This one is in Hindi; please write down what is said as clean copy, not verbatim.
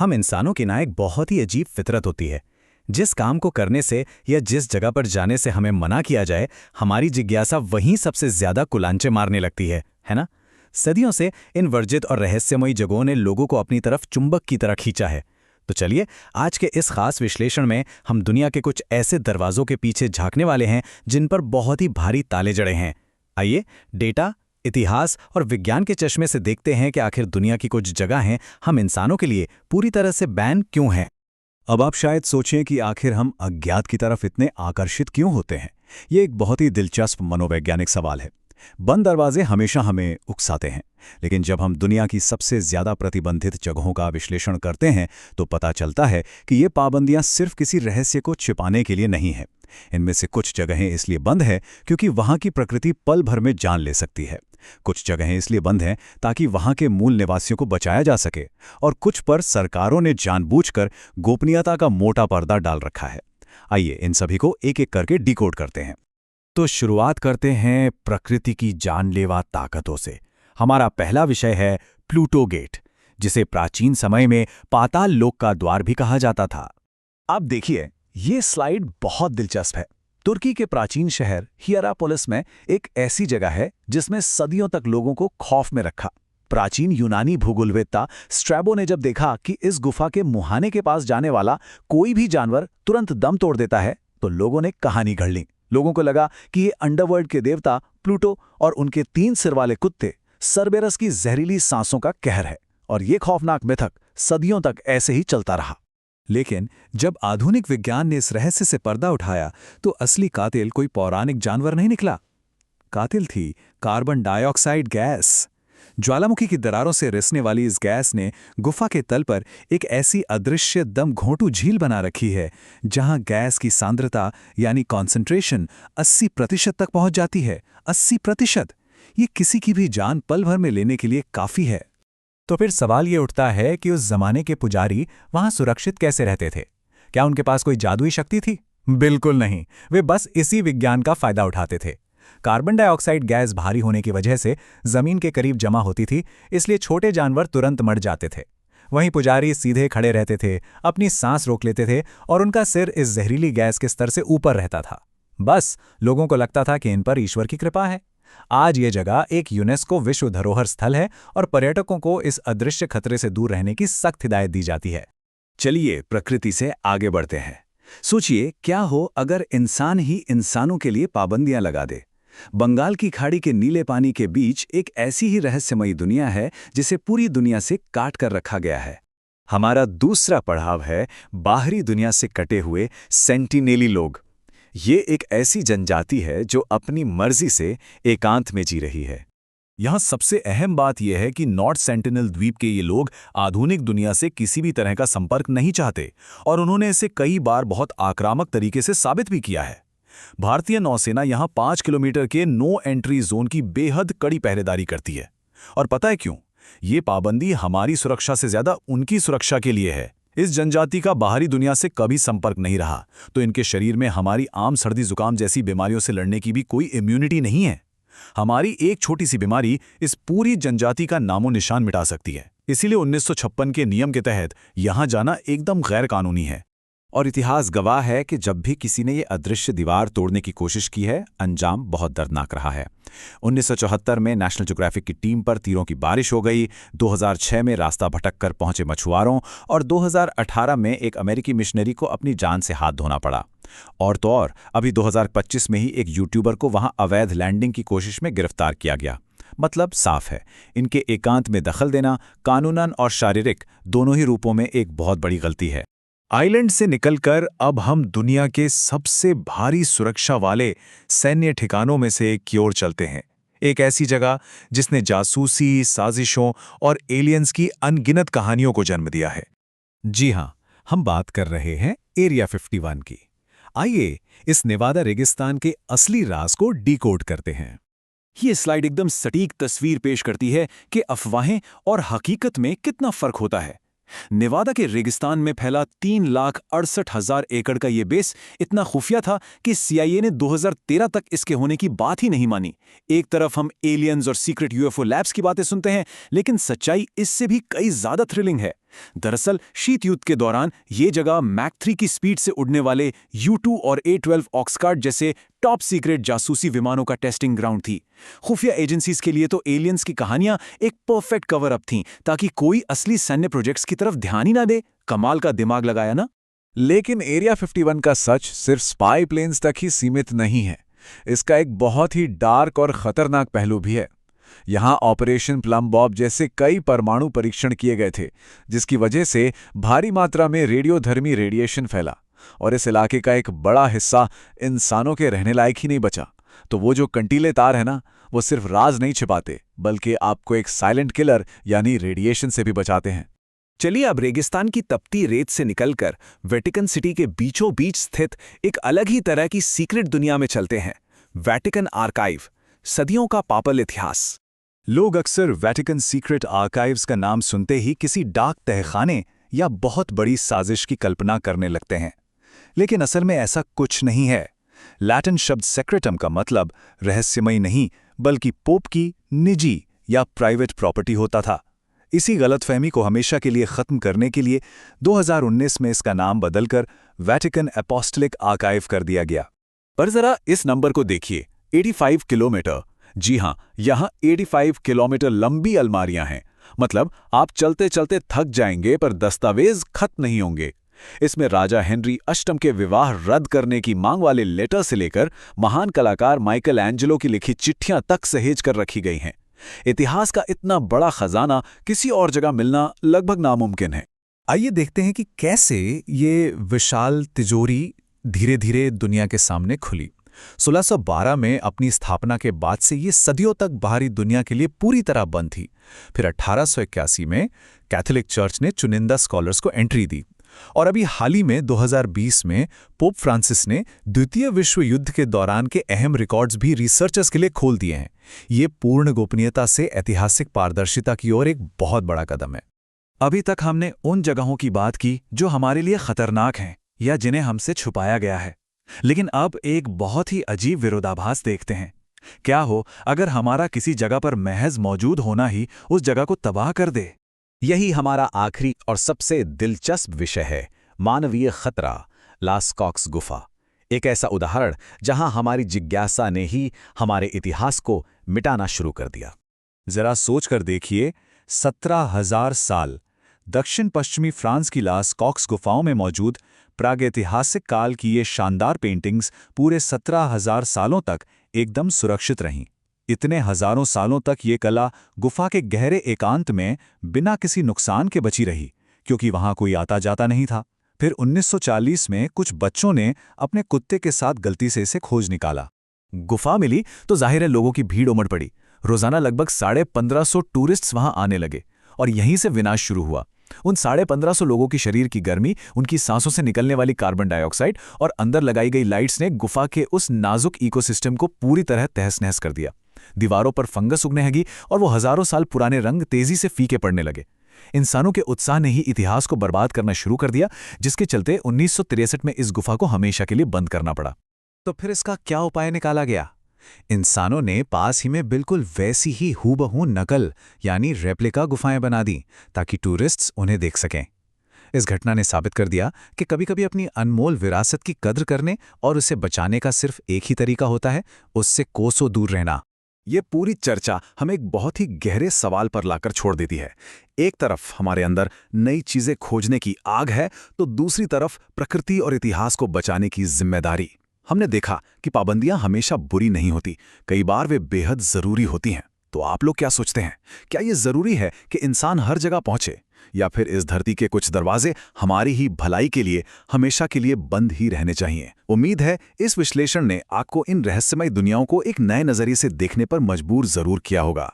हम इंसानों की ना एक बहुत ही अजीब फितरत होती है। जिस काम को करने से या जिस जगह पर जाने से हमें मना किया जाए, हमारी जिज्ञासा वहीं सबसे ज्यादा कुलांचे मारने लगती है ना? सदियों से इन वर्जित और रहस्यमयी जगहों ने लोगों को अपनी तरफ चुंबक की तरह खींचा है। तो चलिए, आज के इस खास विश्लेषण में हम दुनिया के कुछ ऐसे दरवाजों के पीछे झांकने वाले हैं जिन पर बहुत ही भारी ताले जड़े हैं। आइए, डेटा, इतिहास और विज्ञान के चश्मे से देखते हैं कि आखिर दुनिया की कुछ जगह हैं हम इंसानों के लिए पूरी तरह से बैन क्यों हैं। अब आप शायद सोचें कि आखिर हम अज्ञात की तरफ इतने आकर्षित क्यों होते हैं। ये एक बहुत ही दिलचस्प मनोवैज्ञानिक सवाल है। बंद दरवाजे हमेशा हमें उकसाते हैं, लेकिन जब हम दुनिया की सबसे ज्यादा प्रतिबंधित जगहों का विश्लेषण करते हैं तो पता चलता है कि ये पाबंदियां सिर्फ किसी रहस्य को छिपाने के लिए नहीं है। इनमें से कुछ जगहें इसलिए बंद हैं क्योंकि वहां की प्रकृति पल भर में जान ले सकती है। कुछ जगहें इसलिए बंद हैं ताकि वहां के मूल निवासियों को बचाया जा सके, और कुछ पर सरकारों ने जानबूझकर गोपनीयता का मोटा पर्दा डाल रखा है। आइए इन सभी को एक एक करके डिकोड करते हैं। तो शुरुआत करते हैं प्रकृति की जानलेवा ताकतों से। हमारा पहला विषय है प्लूटो गेट, जिसे प्राचीन समय में पाताल लोक का द्वार भी कहा जाता था। आप देखिए, ये स्लाइड बहुत दिलचस्प है। तुर्की के प्राचीन शहर हियरापोलिस में एक ऐसी जगह है जिसमें सदियों तक लोगों को खौफ में रखा। प्राचीन यूनानी भूगोलवेत्ता स्ट्रैबो ने जब देखा कि इस गुफा के मुहाने के पास जाने वाला कोई भी जानवर तुरंत दम तोड़ देता है, तो लोगों ने कहानी गढ़ ली। लोगों को लगा कि ये अंडरवर्ल्ड के देवता प्लूटो और उनके 3 सिर वाले कुत्ते सरबेरस की जहरीली सांसों का कहर है, और ये खौफनाक मिथक सदियों तक ऐसे ही चलता रहा। लेकिन जब आधुनिक विज्ञान ने इस रहस्य से पर्दा उठाया तो असली कातिल कोई पौराणिक जानवर नहीं निकला। कातिल थी कार्बन डाइऑक्साइड गैस। ज्वालामुखी की दरारों से रिसने वाली इस गैस ने गुफा के तल पर एक ऐसी अदृश्य दम घोंटू झील बना रखी है जहां गैस की सांद्रता यानी कॉन्सेंट्रेशन 80% तक पहुंच जाती है। 80%! ये किसी की भी जान पल भर में लेने के लिए काफी है। तो फिर सवाल ये उठता है कि उस जमाने के पुजारी वहां सुरक्षित कैसे रहते थे? क्या उनके पास कोई जादुई शक्ति थी? बिल्कुल नहीं। वे बस इसी विज्ञान का फायदा उठाते थे। कार्बन डाइऑक्साइड गैस भारी होने की वजह से जमीन के करीब जमा होती थी, इसलिए छोटे जानवर तुरंत मर जाते थे। वहीं पुजारी सीधे खड़े रहते थे, अपनी सांस रोक लेते थे और उनका सिर इस जहरीली गैस के स्तर से ऊपर रहता था। बस लोगों को लगता था कि इन पर ईश्वर की कृपा है। आज ये जगह एक यूनेस्को विश्व धरोहर स्थल है और पर्यटकों को इस अदृश्य खतरे से दूर रहने की सख्त हिदायत दी जाती है। चलिए प्रकृति से आगे बढ़ते हैं। सोचिए, क्या हो अगर इंसान ही इंसानों के लिए पाबंदियां लगा दे। बंगाल की खाड़ी के नीले पानी के बीच एक ऐसी ही रहस्यमयी दुनिया है जिसे पूरी दुनिया से काट कर रखा गया है। हमारा दूसरा पड़ाव है बाहरी दुनिया से कटे हुए सेंटिनेली लोग। ये एक ऐसी जनजाति है जो अपनी मर्जी से एकांत में जी रही है। यहाँ सबसे अहम बात यह है कि नॉर्थ सेंटिनल द्वीप के ये लोग आधुनिक दुनिया से किसी भी तरह का संपर्क नहीं चाहते, और उन्होंने इसे कई बार बहुत आक्रामक तरीके से साबित भी किया है। भारतीय नौसेना यहाँ 5 किलोमीटर के नो एंट्री जोन की बेहद कड़ी पहरेदारी करती है। और पता है क्यों? ये पाबंदी हमारी सुरक्षा से ज्यादा उनकी सुरक्षा के लिए है। इस जनजाति का बाहरी दुनिया से कभी संपर्क नहीं रहा, तो इनके शरीर में हमारी आम सर्दी जुकाम जैसी बीमारियों से लड़ने की भी कोई इम्यूनिटी नहीं है। हमारी एक छोटी सी बीमारी इस पूरी जनजाति का नामो निशान मिटा सकती है। इसीलिए 1956 के नियम के तहत यहाँ जाना एकदम गैर कानूनी है। और इतिहास गवाह है कि जब भी किसी ने ये अदृश्य दीवार तोड़ने की कोशिश की है, अंजाम बहुत दर्दनाक रहा है। 1974 में नेशनल ज्योग्राफिक की टीम पर तीरों की बारिश हो गई, 2006 में रास्ता भटक कर पहुंचे मछुआरों, और 2018 में एक अमेरिकी मिशनरी को अपनी जान से हाथ धोना पड़ा। और तो और अभी 2025 में ही एक यूट्यूबर को वहां अवैध लैंडिंग की कोशिश में गिरफ्तार किया गया। मतलब साफ है, इनके एकांत में दखल देना कानूनन और शारीरिक दोनों ही रूपों में एक बहुत बड़ी गलती है। आइलैंड से निकलकर अब हम दुनिया के सबसे भारी सुरक्षा वाले सैन्य ठिकानों में से एक की ओर चलते हैं। एक ऐसी जगह जिसने जासूसी, साजिशों और एलियंस की अनगिनत कहानियों को जन्म दिया है। जी हां, हम बात कर रहे हैं एरिया 51 की। आइए इस नेवादा रेगिस्तान के असली राज को डिकोड करते हैं। ये स्लाइड एकदम सटीक तस्वीर पेश करती है कि अफवाहें और हकीकत में कितना फर्क होता है। नेवादा के रेगिस्तान में फैला 3,68,000 एकड़ का ये बेस इतना खुफिया था कि CIA ने 2013 तक इसके होने की बात ही नहीं मानी। एक तरफ हम एलियंस और सीक्रेट UFO लैब्स की बातें सुनते हैं, लेकिन सच्चाई इससे भी कई ज्यादा थ्रिलिंग है। दरअसल शीत युद्ध के दौरान ये जगह मैक 3 की स्पीड से उड़ने वाले U-2 और A-12 ऑक्सकार्ड जैसे टॉप सीक्रेट जासूसी विमानों का टेस्टिंग ग्राउंड थी। खुफिया एजेंसीज के लिए तो एलियंस की कहानियां एक परफेक्ट कवर अप थीं, ताकि कोई असली सैन्य प्रोजेक्ट्स की तरफ ध्यान ही ना दे। कमाल का दिमाग लगाया ना। लेकिन एरिया 51 का सच सिर्फ स्पाई प्लेन्स तक ही सीमित नहीं है। इसका एक बहुत ही डार्क और खतरनाक पहलू भी है। यहाँ ऑपरेशन प्लम बॉब जैसे कई परमाणु परीक्षण किए गए थे, जिसकी वजह से भारी मात्रा में रेडियोधर्मी रेडिएशन फैला और इस इलाके का एक बड़ा हिस्सा इंसानों के रहने लायक ही नहीं बचा। तो वो जो कंटीले तार है ना, वो सिर्फ राज नहीं छिपाते, बल्कि आपको एक साइलेंट किलर यानी रेडिएशन से भी बचाते हैं। चलिए अब रेगिस्तान की तपती रेत से निकलकर वेटिकन सिटी के बीचों बीच स्थित एक अलग ही तरह की सीक्रेट दुनिया में चलते हैं। वेटिकन आर्काइव, सदियों का पापल इतिहास। लोग अक्सर वेटिकन सीक्रेट आर्काइव्स का नाम सुनते ही किसी डाक तहखाने या बहुत बड़ी साजिश की कल्पना करने लगते हैं, लेकिन असल में ऐसा कुछ नहीं है। लैटिन शब्द सेक्रेटम का मतलब रहस्यमयी नहीं, बल्कि पोप की निजी या प्राइवेट प्रॉपर्टी होता था। इसी गलतफहमी को हमेशा के लिए खत्म करने के लिए 2019 में इसका नाम बदलकर वेटिकन एपोस्टलिक आर्काइव कर दिया गया। पर जरा इस नंबर को देखिए, 85 किलोमीटर। जी हां, यहां 85 किलोमीटर लंबी अलमारियां हैं। मतलब आप चलते चलते थक जाएंगे, पर दस्तावेज खत्म नहीं होंगे। इसमें राजा हेनरी अष्टम के विवाह रद्द करने की मांग वाले लेटर से लेकर महान कलाकार माइकल एंजेलो की लिखी चिट्ठियां तक सहेज कर रखी गई हैं। इतिहास का इतना बड़ा खजाना किसी और जगह मिलना लगभग नामुमकिन है। आइए देखते हैं कि कैसे ये विशाल तिजोरी धीरे धीरे दुनिया के सामने खुली। 1612 में अपनी स्थापना के बाद से ये सदियों तक बाहरी दुनिया के लिए पूरी तरह बंद थी। फिर 1881 में कैथोलिक चर्च ने चुनिंदा स्कॉलर्स को एंट्री दी, और अभी हाल ही में 2020 में पोप फ्रांसिस ने द्वितीय विश्व युद्ध के दौरान के अहम रिकॉर्ड्स भी रिसर्चर्स के लिए खोल दिए हैं। ये पूर्ण गोपनीयता से ऐतिहासिक पारदर्शिता की ओर एक बहुत बड़ा कदम है। अभी तक हमने उन जगहों की बात की जो हमारे लिए खतरनाक हैं या जिन्हें हमसे छुपाया गया है, लेकिन अब एक बहुत ही अजीब विरोधाभास देखते हैं। क्या हो अगर हमारा किसी जगह पर महज मौजूद होना ही उस जगह को तबाह कर दे? यही हमारा आखिरी और सबसे दिलचस्प विषय है, मानवीय खतरा, लास्कॉक्स गुफा। एक ऐसा उदाहरण जहां हमारी जिज्ञासा ने ही हमारे इतिहास को मिटाना शुरू कर दिया। जरा सोच कर देखिए, 17,000 साल दक्षिण पश्चिमी फ्रांस की लास्कॉक्स गुफाओं में मौजूद प्रागैतिहासिक काल की ये शानदार पेंटिंग्स पूरे 17,000 सालों तक एकदम सुरक्षित रहीं। इतने हजारों सालों तक ये कला गुफा के गहरे एकांत में बिना किसी नुकसान के बची रही, क्योंकि वहां कोई आता जाता नहीं था। फिर 1940 में कुछ बच्चों ने अपने कुत्ते के साथ गलती से इसे खोज निकाला। गुफा मिली तो जाहिर है लोगों की भीड़ उमड़ पड़ी। रोजाना लगभग 1550 टूरिस्ट्स वहां आने लगे और यहीं से विनाश शुरू हुआ। उन 1550 लोगों की शरीर की गर्मी, उनकी सांसों से निकलने वाली कार्बन डाइऑक्साइड और अंदर लगाई गई लाइट्स ने गुफा के उस नाजुक इकोसिस्टम को पूरी तरह तहस-नहस कर दिया। दीवारों पर फंगस उगने लगी और वो हजारों साल पुराने रंग तेजी से फीके पड़ने लगे। इंसानों के उत्साह ने ही इतिहास को बर्बाद करना शुरू कर दिया, जिसके चलते 1963 में इस गुफा को हमेशा के लिए बंद करना पड़ा। तो फिर इसका क्या उपाय निकाला गया? इंसानों ने पास ही में बिल्कुल वैसी ही हूबहू नकल यानी रेप्लिका गुफाएं बना दी, ताकि टूरिस्ट्स उन्हें देख सकें। इस घटना ने साबित कर दिया कि कभी-कभी अपनी अनमोल विरासत की कद्र करने और उसे बचाने का सिर्फ एक ही तरीका होता है, उससे कोसों दूर रहना। ये पूरी चर्चा हमें एक बहुत ही गहरे सवाल पर लाकर छोड़ देती है। एक तरफ हमारे अंदर नई चीजें खोजने की आग है, तो दूसरी तरफ प्रकृति और इतिहास को बचाने की जिम्मेदारी। हमने देखा कि पाबंदियां हमेशा बुरी नहीं होती, कई बार वे बेहद जरूरी होती हैं। तो आप लोग क्या सोचते हैं? क्या ये जरूरी है कि इंसान हर जगह पहुंचे, या फिर इस धरती के कुछ दरवाजे हमारी ही भलाई के लिए हमेशा के लिए बंद ही रहने चाहिए? उम्मीद है इस विश्लेषण ने आपको इन रहस्यमय दुनियाओं को एक नए नजरिए से देखने पर मजबूर जरूर किया होगा।